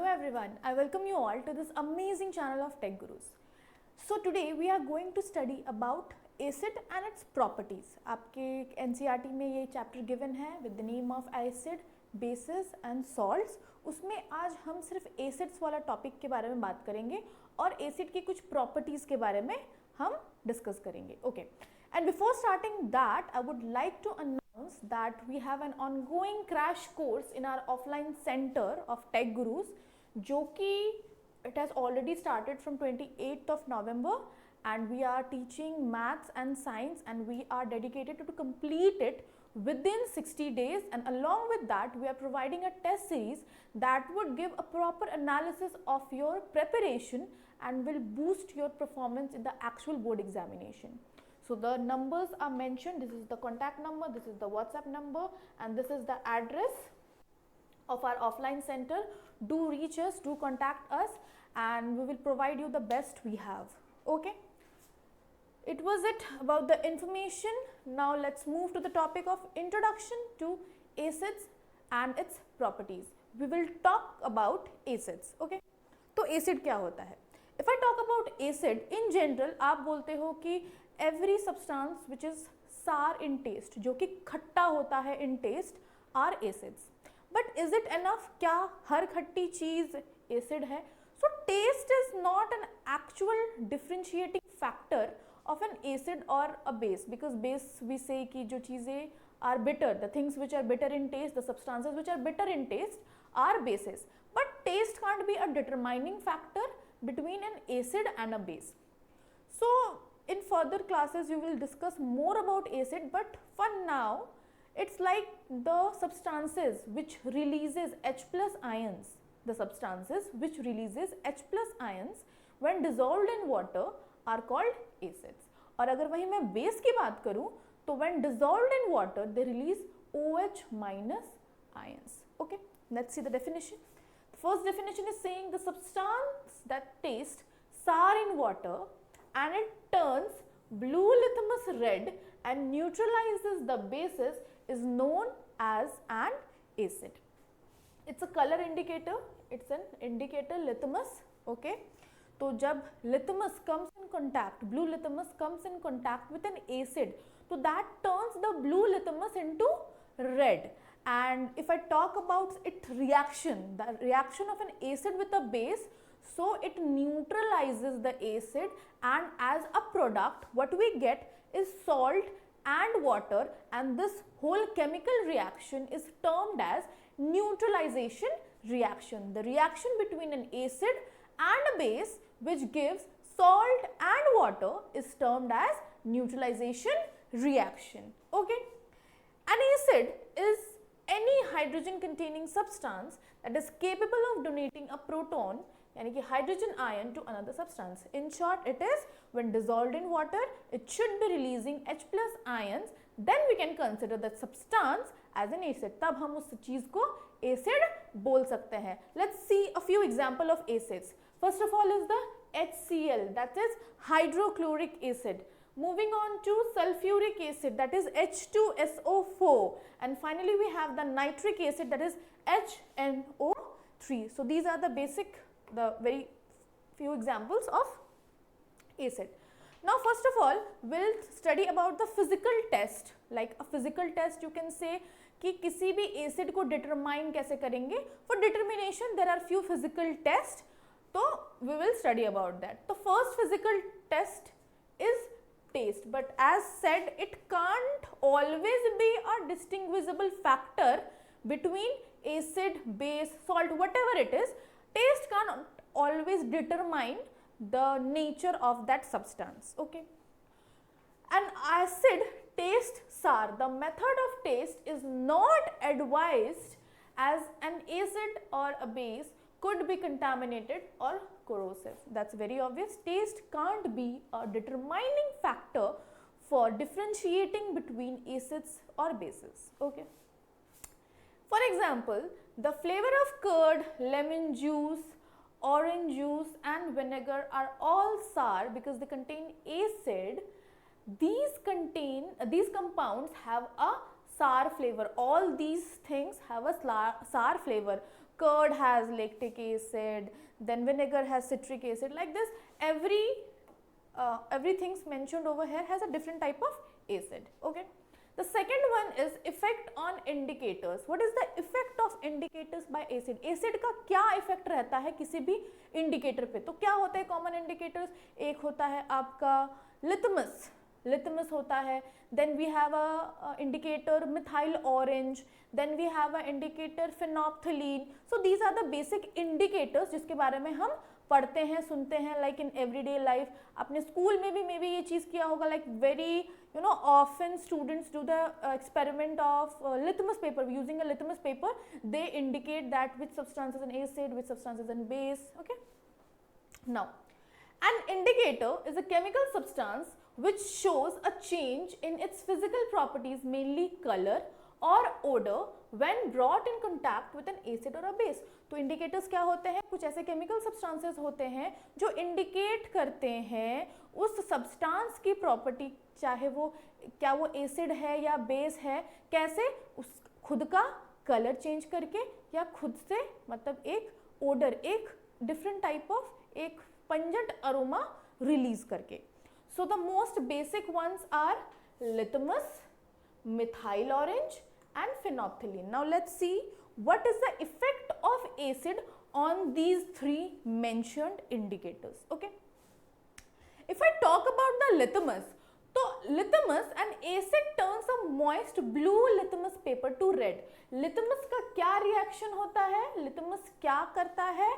Hello everyone, I welcome you all to this amazing channel of Tech Gurus. So today we are going to study about acid and its properties. आपके NCERT में ये chapter given है with the name of acid, bases and salts. उसमें आज हम सिर्फ acids वाला topic के बारे में बात करेंगे और acid की कुछ properties के बारे में हम discuss करेंगे. Okay. And before starting that, I would like to announce that we have an ongoing crash course in our offline center of Tech Gurus, जो कि it has already started from 28th of November and we are teaching maths and science and we are dedicated to complete it within 60 days, and along with that we are providing a test series that would give a proper analysis of your preparation and will boost your performance in the actual board examination. So the numbers are mentioned. This is the contact number, this is the WhatsApp number, and this is the address of our offline center. Do reach us, do contact us, and we will provide you the best we have. Okay. It was it about the information. Now let's move to the topic of introduction to acids and its properties. We will talk about acids. Okay. तो acid क्या होता है? If I talk about acid in general, आप बोलते हो कि every substance which is sour in taste, जो कि खट्टा होता है in taste, are acids. But is it enough? क्या हर खट्टी चीज़ acid है? So taste is not an actual differentiating factor of an acid or a base, because base we say कि जो चीज़ें are bitter, the things which are bitter in taste, the substances which are bitter in taste are bases. But taste can't be a determining factor between an acid and a base. So in further classes you will discuss more about acid, but for now it's like the substances which releases H plus ions, the substances which releases H plus ions when dissolved in water are called acids. और अगर वही मैं base की बात करूँ तो when dissolved in water they release OH minus ions. Okay, let's see the definition. The first definition is saying the substance that tastes sour in water and it turns blue litmus red and neutralizes the bases is known as an acid. It's a color indicator, it's an indicator litmus. Okay, तो जब litmus comes in contact, blue litmus comes in contact with an acid, so that turns the blue litmus into red. And if I talk about its reaction, the reaction of an acid with a base, so it neutralizes the acid, and as a product what we get is salt and water, and this whole chemical reaction is termed as neutralization reaction. The reaction between an acid and a base which gives salt and water is termed as neutralization reaction. Okay. An acid is any hydrogen containing substance that is capable of donating a proton, यानी कि hydrogen ion, to another substance. In short, it is when dissolved in water, it should be releasing H plus ions. Then we can consider that substance as an acid. तब हम उस चीज़ को acid बोल सकते हैं. Let's see a few example of acids. First of all is the HCl, that is hydrochloric acid. Moving on to sulfuric acid, that is H2SO4, and finally we have the nitric acid, that is HNO3. So these are the very few examples of acid. Now first of all we'll study about the physical test. Like a physical test you can say कि किसी भी acid को determine कैसे करेंगे. For determination there are few physical tests, so we will study about that. The first physical test is taste, but as said it can't always be a distinguishable factor between acid, base, salt, whatever it is. Taste can't always determine the nature of that substance. Okay. An acid tastes sour. The method of taste is not advised, as an acid or a base could be contaminated or corrosive. That's very obvious. Taste can't be a determining factor for differentiating between acids or bases. Okay. For example, the flavor of curd, lemon juice, orange juice and vinegar are all sour because they contain acid. These compounds have a sour flavor. All these things have a sour flavor. curd has lactic acid, then vinegar has citric acid. Like this, everything's mentioned over here has a different type of acid. Okay. The second one is effect on indicators. What is the effect of indicators by acid? Acid का क्या effect रहता है किसी भी indicator पे? तो क्या होता है common indicators? एक होता है आपका litmus होता है, then we have a indicator methyl orange, then we have a indicator phenolphthalein. So these are the basic indicators जिसके बारे में हम पढ़ते हैं, सुनते हैं, like in everyday life. अपने स्कूल में भी मे बी ये चीज़ किया होगा, like very often students do the experiment of litmus paper. Using a litmus paper, they indicate that which substance is an acid, which substance is an base. Okay. Now, an indicator is a chemical substance which shows a change in its physical properties, mainly color or odor, when brought in contact with an acid or a base. तो indicators क्या होते हैं? कुछ ऐसे chemical substances होते हैं जो indicate करते हैं उस substance की property, चाहे वो क्या वो acid है या base है, कैसे उस खुद का color change करके या खुद से मतलब एक odor, एक different type of एक pungent aroma release करके. So the most basic ones are litmus, methyl orange and phenolphthalein. Now let's see what is the effect of acid on these three mentioned indicators. Okay. If I talk about the litmus, तो litmus, an acid turns a moist blue litmus paper to red. litmus का क्या reaction होता है? litmus क्या करता है?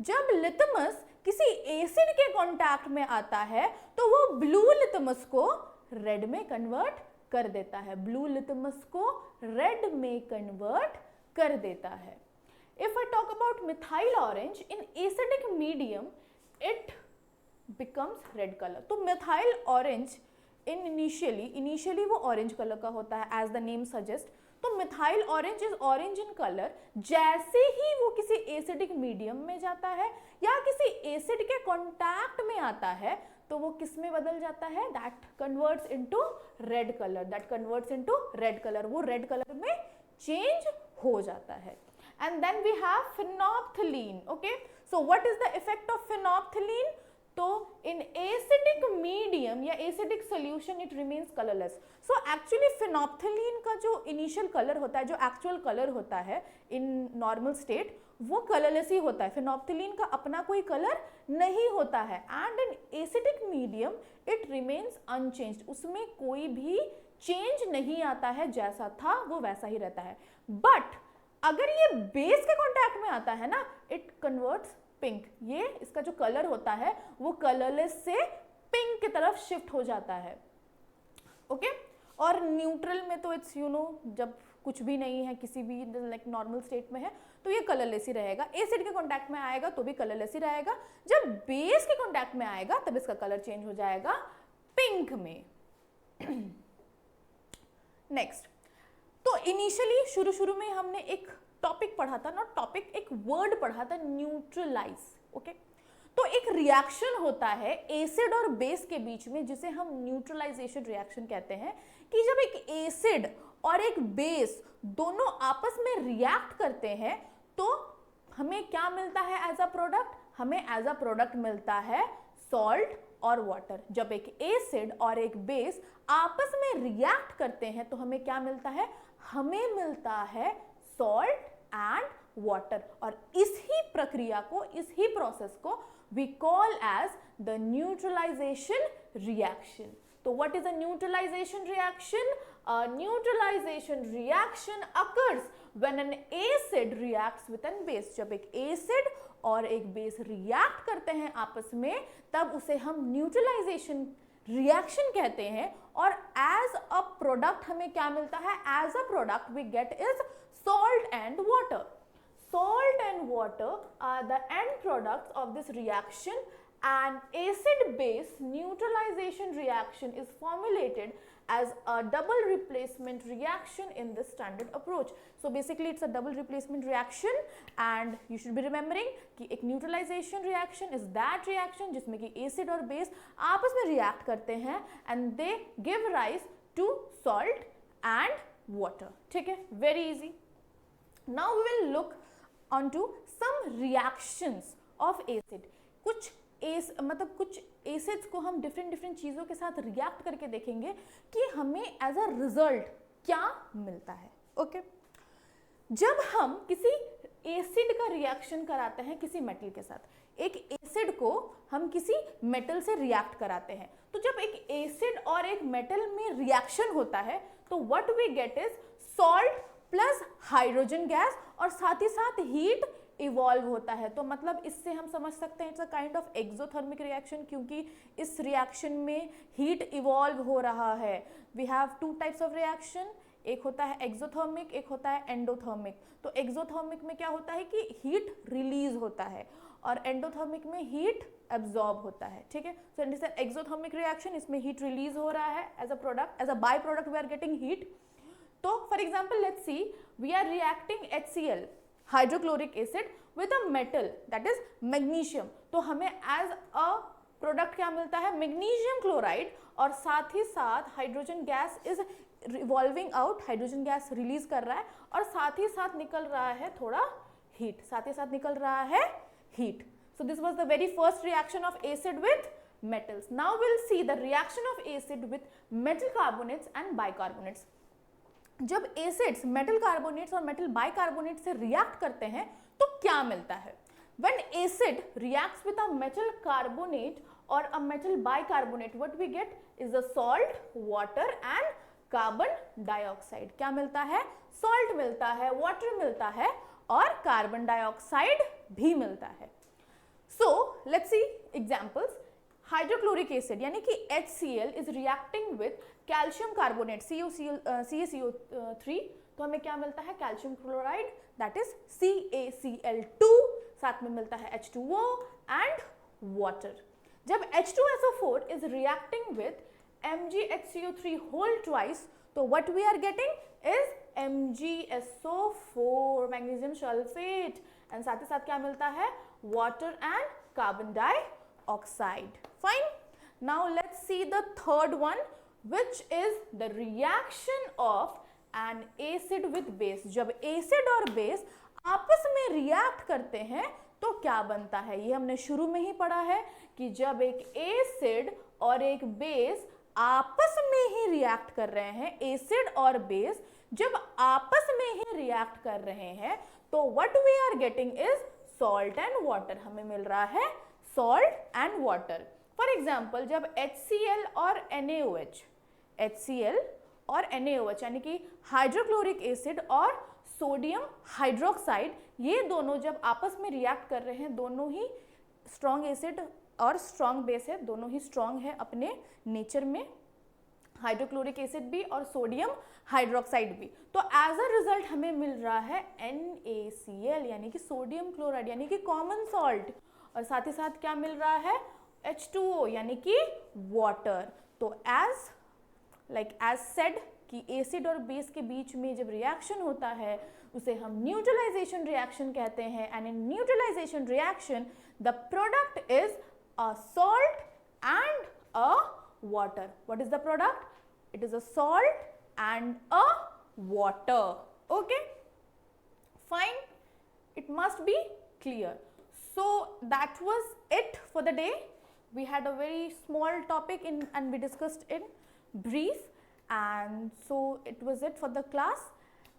जब litmus किसी acid के contact में आता है तो वो blue litmus को red में convert कर देता है. blue litmus को red में convert कर देता है. If I talk about methyl orange, in acidic medium it becomes red color. तो methyl orange initially वो orange color का होता है, as the name suggests. तो methyl orange is orange in color. जैसे ही वो किसी acidic medium में जाता है या किसी acid के contact में आता है तो वो किस में बदल जाता है? That converts into red color. That converts into red color. वो red color में change हो जाता है. And then we have phenolphthalein. Okay. So what is the effect of phenolphthalein? तो in acidic medium या acidic solution it remains colorless. So actually phenolphthalein का जो initial color होता है, जो actual color होता है in normal state, वो colorless ही होता है. phenolphthalein का अपना कोई color नहीं होता है. And in acidic medium it remains unchanged. उसमें कोई भी change नहीं आता है, जैसा था वो वैसा ही रहता है. But अगर ये base के contact में आता है ना, it converts पिंक. ये इसका जो कलर होता है वो कलरलेस से पिंक की तरफ शिफ्ट हो जाता है. ओके. और न्यूट्रल में तो इट्स जब कुछ भी नहीं है, किसी भी लाइक नॉर्मल स्टेट में है तो ये कलरलेस ही रहेगा. एसिड के कांटेक्ट में आएगा तो भी कलरलेस ही रहेगा. जब बेस के कांटेक्ट में आएगा तब इसका कलर चेंज हो जाएगा पिंक में. नेक्स्ट, तो इनिशियली शुरू में हमने एक टॉपिक पढ़ा था, नॉट टॉपिक, एक वर्ड पढ़ा था, न्यूट्रलाइज. ओके. तो एक रिएक्शन होता है एसिड और बेस के बीच में जिसे हम न्यूट्रलाइजेशन रिएक्शन कहते हैं, कि जब एक एसिड और एक बेस दोनों आपस में रिएक्ट करते हैं तो हमें क्या मिलता है एज अ प्रोडक्ट? हमें एज अ प्रोडक्ट मिलता है सॉल्ट और वाटर. जब एक एसिड और एक बेस आपस में रिएक्ट करते हैं तो हमें क्या मिलता है? हमें मिलता है सॉल्ट एंड वाटर. और इस ही प्रक्रिया को, इस ही प्रोसेस को we call as the neutralization reaction. So what is a neutralization reaction? A neutralization reaction occurs when an acid reacts with an base. जब एक acid और एक base react करते हैं आपस में तब उसे हम neutralization reaction कहते हैं. और as a product हमें क्या मिलता है? As a product we get is salt and water. Salt and water are the end products of this reaction. An acid-base neutralization reaction is formulated as a double replacement reaction in the standard approach. So basically it's a double replacement reaction and you should be remembering कि एक neutralization reaction is that reaction जिसमें कि acid और base आपस में react करते हैं and they give rise to salt and water. ठीक है, very easy. Now we will look onto some reactions of acid. कुछ एसिड्स को हम डिफरेंट चीज़ों के साथ रिएक्ट करके देखेंगे कि हमें एज अ रिजल्ट क्या मिलता है. ओके, जब हम किसी एसिड का रिएक्शन कराते हैं किसी मेटल के साथ, एक एसिड को हम किसी मेटल से रिएक्ट कराते हैं, तो जब एक एसिड और एक मेटल में रिएक्शन होता है तो what we get is salt plus hydrogen gas, और साथ ही साथ हीट इवॉल्व होता है. तो मतलब इससे हम समझ सकते हैं it's a kind of exothermic reaction, क्योंकि इस रिएक्शन में हीट इवॉल्व हो रहा है. We have two types of reaction, एक होता है एक्सोथर्मिक, एक होता है एंडोथर्मिक. तो एक्सोथर्मिक में क्या होता है कि हीट रिलीज होता है और एंडोथर्मिक में हीट एब्जॉर्ब होता है. ठीक है, so this is exothermic reaction, इसमें हीट रिलीज हो रहा है as a product, as a by product we are getting heat. तो for example let's see we are reacting HCl hydrochloric acid with a metal that is magnesium. तो हमें as a product क्या मिलता है, magnesium chloride, और साथ ही साथ hydrogen gas is revolving out, hydrogen gas release कर रहा है और साथ ही साथ निकल रहा है थोड़ा हीट, साथ ही साथ निकल रहा है heat. So this was the very first reaction of acid with metals. Now we'll see the reaction of acid with metal carbonates and bicarbonates. जब एसिड्स मेटल कार्बोनेट्स और मेटल बाइकार्बोनेट से रिएक्ट करते हैं तो क्या मिलता है. When acid reacts with a metal carbonate or a metal bicarbonate, what we get is the salt, water and carbon dioxide. क्या मिलता है, salt मिलता है, water मिलता है और कार्बन डाइऑक्साइड भी मिलता है. So let's see examples. Hydrochloric acid यानी कि HCl is reacting with calcium carbonate CaCO3, तो हमें क्या मिलता है, calcium chloride that is CaCl2, साथ में मिलता है H2O एंड वाटर. जब H2SO4 is reacting with MgHCO3 whole twice, तो what we are getting is MgSO4 magnesium sulphate, and साथ ही साथ क्या मिलता है, water and carbon dioxide. Fine. Now let's see the third one which is the reaction of an acid with base. जब acid और base आपस में react करते हैं तो क्या बनता है, ये हमने शुरू में ही पढ़ा है कि जब एक एसिड और एक बेस आपस में ही रिएक्ट कर रहे हैं, एसिड और बेस जब आपस में ही रिएक्ट कर रहे हैं तो what we are getting is salt and water. हमें मिल रहा है salt and water. For example जब HCl और NaOH, HCl और NaOH यानी कि हाइड्रोक्लोरिक एसिड और सोडियम हाइड्रोक्साइड, ये दोनों जब आपस में रिएक्ट कर रहे हैं, दोनों ही स्ट्रॉन्ग एसिड और स्ट्रॉन्ग बेस है, दोनों ही स्ट्रॉन्ग है अपने नेचर में, हाइड्रोक्लोरिक एसिड भी और सोडियम हाइड्रोक्साइड भी. तो एज अ रिजल्ट हमें मिल रहा है NaCl यानी कि सोडियम क्लोराइड यानी कि कॉमन सॉल्ट, और साथ ही साथ क्या मिल रहा है, H2O यानी कि वाटर. तो एज सेड कि एसिड और बेस के बीच में जब रिएक्शन होता है उसे हम न्यूट्रलाइजेशन रिएक्शन कहते हैं, and in neutralization reaction the product is a salt and a water. What is the product? It is a salt and a water. Okay? Fine. It must be clear. So that was it for the day. We had a very small topic and we discussed in brief, and so it was it for the class.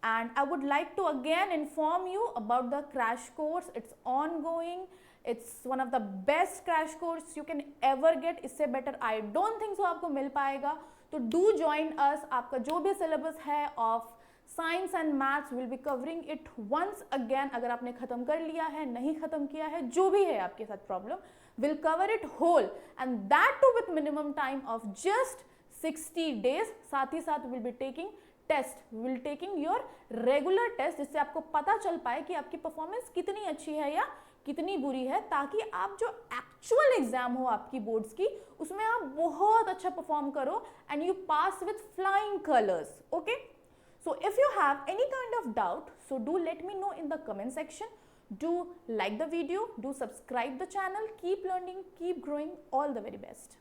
And I would like to again inform you about the crash course. It's ongoing. It's one of the best crash course you can ever get. इससे better I don't think so आपको मिल पाएगा. तो do join us. आपका जो भी syllabus है of science and maths will be covering it once again. अगर आपने ख़त्म कर लिया है, नहीं ख़त्म किया है, जो भी है आपके साथ problem, will cover it whole, and that too with minimum time of just 60 days. साथ ही साथ will be taking test, will taking your regular test, जिससे आपको पता चल पाए कि आपकी परफॉर्मेंस कितनी अच्छी है या कितनी बुरी है, ताकि आप जो एक्चुअल एग्जाम हो आपकी बोर्ड्स की उसमें आप बहुत अच्छा परफॉर्म करो and you pass with flying colours. Okay, so if you have any kind of doubt, so do let me know in the comment section. Do like the video, do subscribe the channel, keep learning, keep growing. All the very best.